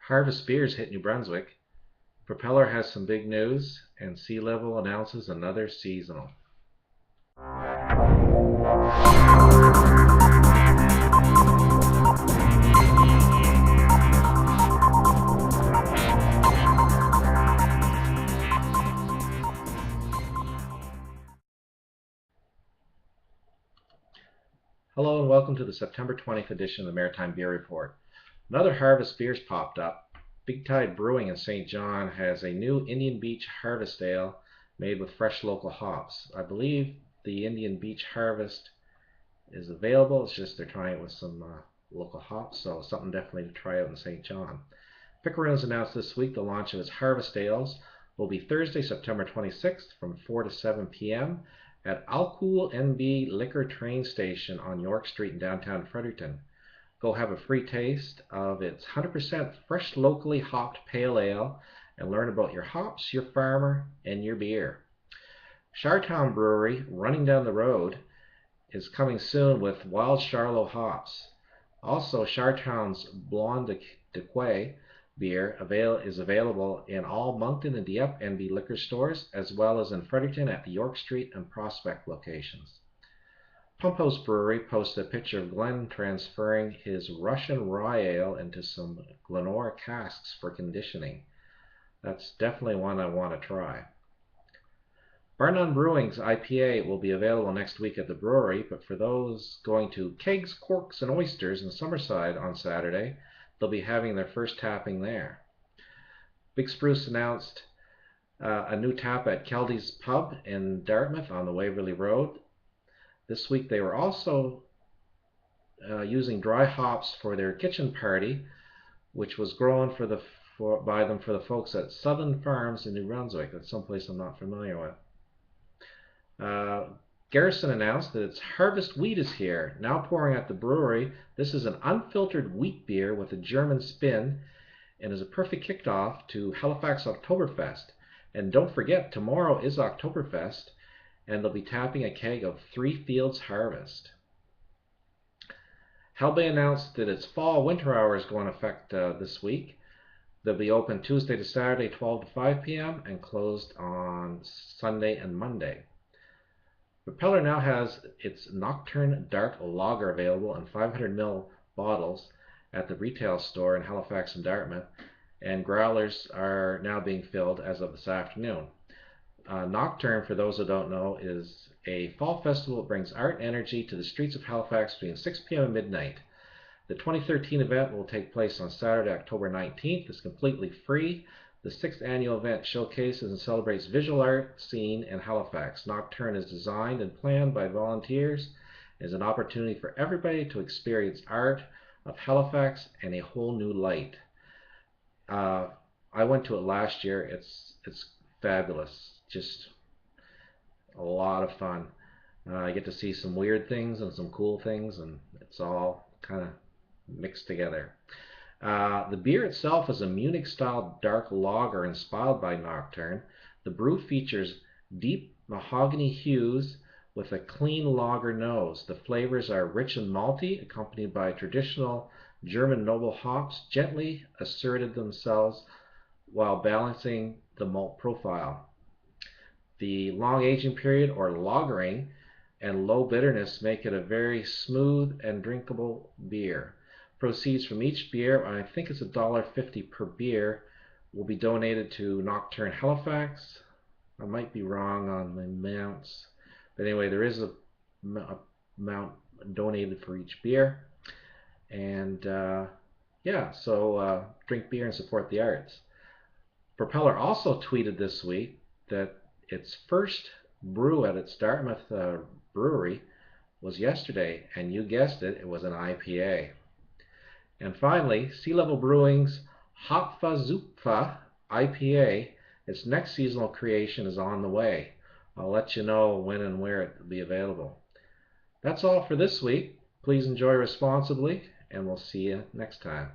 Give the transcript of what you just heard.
Harvest Beers hit New Brunswick. Propeller has some big news, and Sea Level announces another seasonal. Hello and welcome to the September 20th edition of the Maritime Beer Report. Another Harvest Beers popped up. Bigtide Brewing in St. John has a new Indian Beach Harvest Ale made with fresh local hops. I believe the Indian Beach Harvest is available. It's just they're trying it with some local hops, so something definitely to try out in St. John. Picaroons announced this week the launch of its Harvest Ales will be Thursday, September 26th from 4 to 7 p.m. at Alcool NB Liquor train station on York Street in downtown Fredericton. Go have a free taste of its 100% fresh locally hopped pale ale and learn about your hops, your farmer, and your beer. Shiretown Brewery, Runnin Down the Road, is coming soon with Wild Charlo Hops. Also, Shiretown's Blonde de Quai beer is available in all Moncton Dieppe NB Liquor stores, as well as in Fredericton at the York Street and Prospect locations. Pump House Brewery posted a picture of Glenn transferring his Russian rye ale into some Glenora casks for conditioning. That's definitely one I want to try. Runnin Brewing's IPA will be available next week at the brewery, but for those going to Kegs, Corks, and Oysters in Summerside on Saturday, they'll be having their first tapping there. Big Spruce announced a new tap at Keldy's Pub in Dartmouth on the Waverley Road. This week they were also using dry hops for their kitchen party, which was grown by them for the folks at Southern Farms in New Brunswick. That's someplace I'm not familiar with. Garrison announced that its Harvest Wheat is here, now pouring at the brewery. This is an unfiltered wheat beer with a German spin and is a perfect kickoff to Halifax Oktoberfest. And don't forget, tomorrow is Oktoberfest, and they'll be tapping a keg of Three Fields Harvest. Hellbay announced that its fall-winter hour is going to affect this week. They'll be open Tuesday to Saturday, 12 to 5 p.m., and closed on Sunday and Monday. Propeller now has its Nocturne Dark Lager available in 500ml bottles at the retail store in Halifax and Dartmouth, and growlers are now being filled as of this afternoon. Nocturne, for those who don't know, is a fall festival that brings art and energy to the streets of Halifax between 6 p.m. and midnight. The 2013 event will take place on Saturday, October 19th. It's completely free. The 6th annual event showcases and celebrates visual art scene in Halifax. Nocturne is designed and planned by volunteers and is an opportunity for everybody to experience art of Halifax in a whole new light. I went to it last year. It's fabulous. Just a lot of fun. I get to see some weird things and some cool things, and it's all kind of mixed together. The beer itself is a Munich-style dark lager inspired by Nocturne. The brew features deep mahogany hues with a clean lager nose. The flavors are rich and malty, accompanied by traditional German noble hops gently asserted themselves while balancing the malt profile. The long aging period, or lagering, and low bitterness make it a very smooth and drinkable beer. Proceeds from each beer, I think it's $1.50 per beer, will be donated to Nocturne Halifax. I might be wrong on the amounts, but anyway, there is a amount donated for each beer. And yeah, so drink beer and support the arts. Propeller also tweeted this week that its first brew at its Dartmouth brewery was yesterday, and you guessed it, it was an IPA. And finally, Sea Level Brewing's Hopfa Zupfa IPA, its next seasonal creation, is on the way. I'll let you know when and where it will be available. That's all for this week. Please enjoy responsibly, and we'll see you next time.